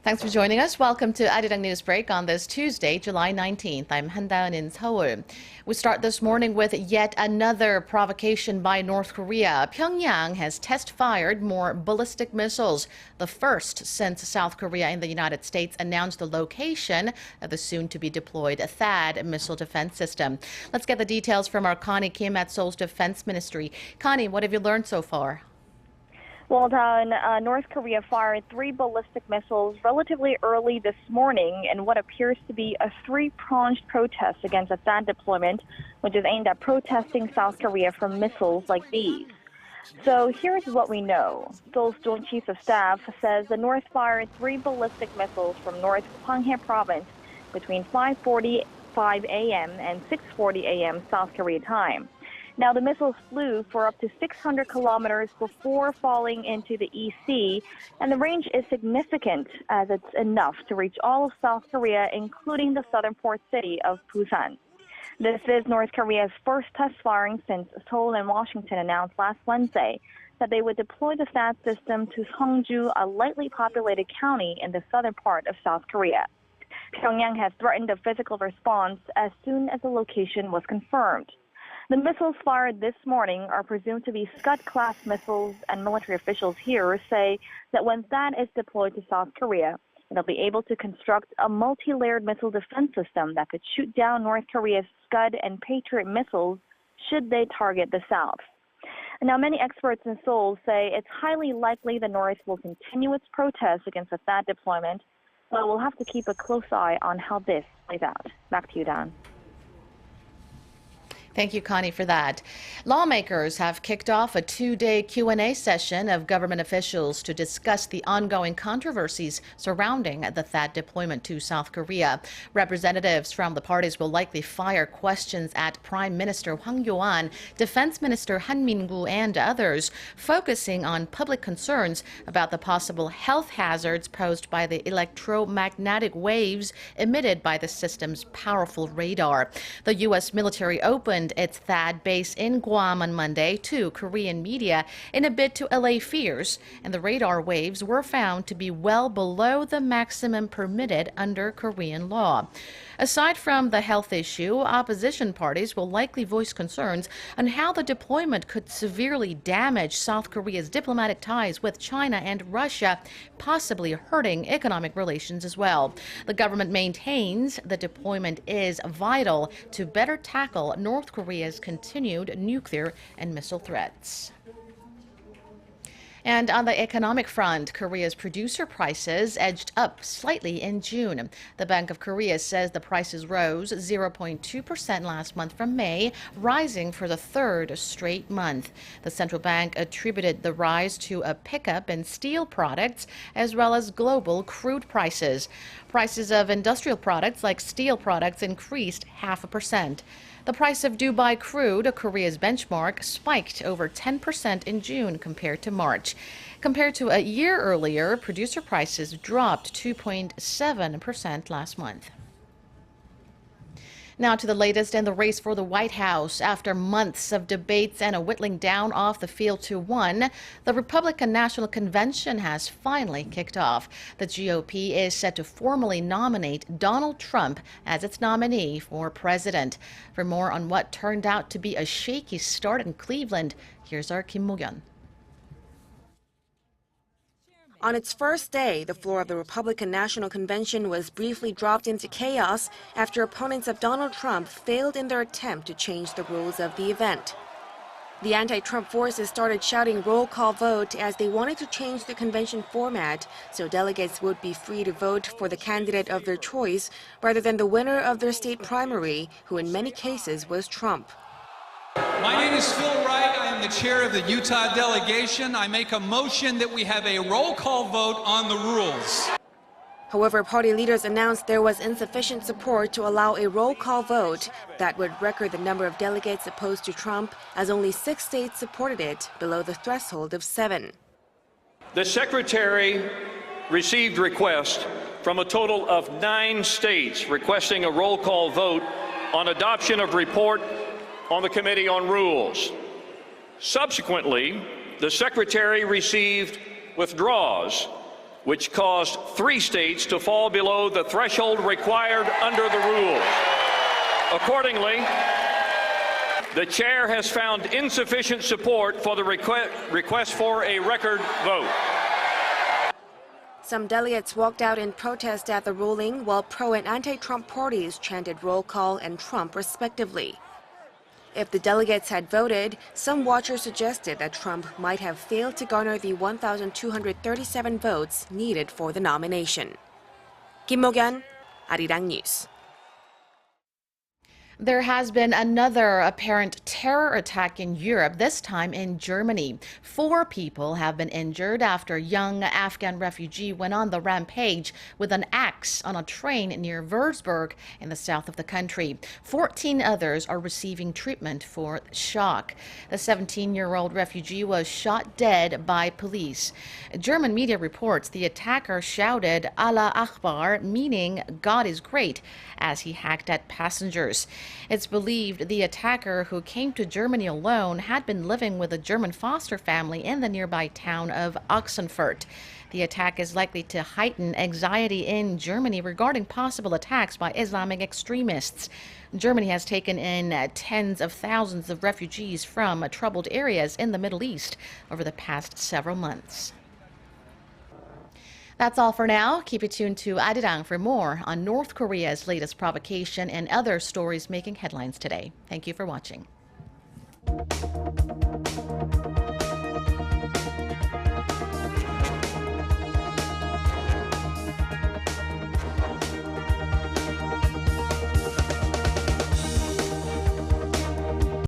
Thanks for joining us. Welcome to ARIRANG News Break on this Tuesday, July 19th. I'm Handaeun in Seoul. We start this morning with yet another provocation by North Korea. Pyongyang has test-fired more ballistic missiles, the first since South Korea and the United States announced the location of the soon-to-be-deployed THAAD missile defense system. Let's get the details from our Connie Kim at Seoul's Defense Ministry. Connie, what have you learned so far? Well, North Korea fired 3 ballistic missiles relatively early this morning in what appears to be a 3-pronged protest against a THAAD deployment, which is aimed at protesting South Korea for missiles like these. So here's what we know. Seoul's Joint Chiefs of Staff says the North fired 3 ballistic missiles from North Hwanghae province between 5:45 a.m. and 6:40 a.m. South Korea time. Now, the missiles flew for up to 600 kilometers before falling into the EC, and the range is significant as it's enough to reach all of South Korea, including the southern port city of Busan. This is North Korea's first test firing since Seoul and Washington announced last Wednesday that they would deploy the THAAD system to Seongju, a lightly populated county in the southern part of South Korea. Pyongyang has threatened a physical response as soon as the location was confirmed. The missiles fired this morning are presumed to be Scud-class missiles, and military officials here say that when THAAD is deployed to South Korea, it'll be able to construct a multi-layered missile defense system that could shoot down North Korea's Scud and Patriot missiles should they target the South. Now, many experts in Seoul say it's highly likely the North will continue its protests against the THAAD deployment, but we'll have to keep a close eye on how this plays out. Back to you, Dan. Thank you, Connie, for that. Lawmakers have kicked off a 2-day Q&A session of government officials to discuss the ongoing controversies surrounding the THAAD deployment to South Korea. Representatives from the parties will likely fire questions at Prime Minister Hwang Kyo-ahn, Defense Minister Han Min-gu, and others, focusing on public concerns about the possible health hazards posed by the electromagnetic waves emitted by the system's powerful radar. The U.S. military opened its THAAD base in Guam on Monday to Korean media in a bid to allay fears, and the radar waves were found to be well below the maximum permitted under Korean law. Aside from the health issue, opposition parties will likely voice concerns on how the deployment could severely damage South Korea's diplomatic ties with China and Russia, possibly hurting economic relations as well. The government maintains the deployment is vital to better tackle North Korea's continued nuclear and missile threats. And on the economic front, Korea's producer prices edged up slightly in June. The Bank of Korea says the prices rose 0.2% last month from May, rising for the 3rd straight month. The central bank attributed the rise to a pickup in steel products as well as global crude prices. Prices of industrial products like steel products increased 0.5%. The price of Dubai crude, Korea's benchmark, spiked over 10% in June compared to March. Compared to a year earlier, producer prices dropped 2.7% last month. Now to the latest in the race for the White House. After months of debates and a whittling down off the field to one, the Republican National Convention has finally kicked off. The GOP is set to formally nominate Donald Trump as its nominee for president. For more on what turned out to be a shaky start in Cleveland, here's our Kim Mo-gyun. On its first day, the floor of the Republican National Convention was briefly dropped into chaos after opponents of Donald Trump failed in their attempt to change the rules of the event. The anti-Trump forces started shouting roll call vote as they wanted to change the convention format so delegates would be free to vote for the candidate of their choice rather than the winner of their state primary, who in many cases was Trump. My name is Phil Wright. I am the chair of the Utah delegation. I make a motion that we have a roll call vote on the rules. However, party leaders announced there was insufficient support to allow a roll call vote that would record the number of delegates opposed to Trump, as only 6 states supported it, below the threshold of 7. The Secretary received requests from a total of 9 states requesting a roll call vote on adoption of report on the Committee on Rules. Subsequently, the Secretary received withdraws which caused 3 states to fall below the threshold required under the rules. Accordingly, the chair has found insufficient support for the request for a record vote. Some delegates walked out in protest at the ruling, while pro- and anti-Trump parties chanted roll call and Trump respectively. If the delegates had voted, some watchers suggested that Trump might have failed to garner the 1,237 votes needed for the nomination. Kim Mo-kyun, ARIRANG News. There has been another apparent terror attack in Europe, this time in Germany. 4 people have been injured after a young Afghan refugee went on the rampage with an axe on a train near Würzburg in the south of the country. 14 others are receiving treatment for shock. The 17-year-old refugee was shot dead by police. German media reports the attacker shouted Allah Akbar, meaning God is great, as he hacked at passengers. It's believed the attacker, who came to Germany alone, had been living with a German foster family in the nearby town of Ochsenfurt. The attack is likely to heighten anxiety in Germany regarding possible attacks by Islamic extremists. Germany has taken in tens of thousands of refugees from troubled areas in the Middle East over the past several months. That's all for now. Keep it tuned to ARIRANG for more on North Korea's latest provocation and other stories making headlines today. Thank you for watching.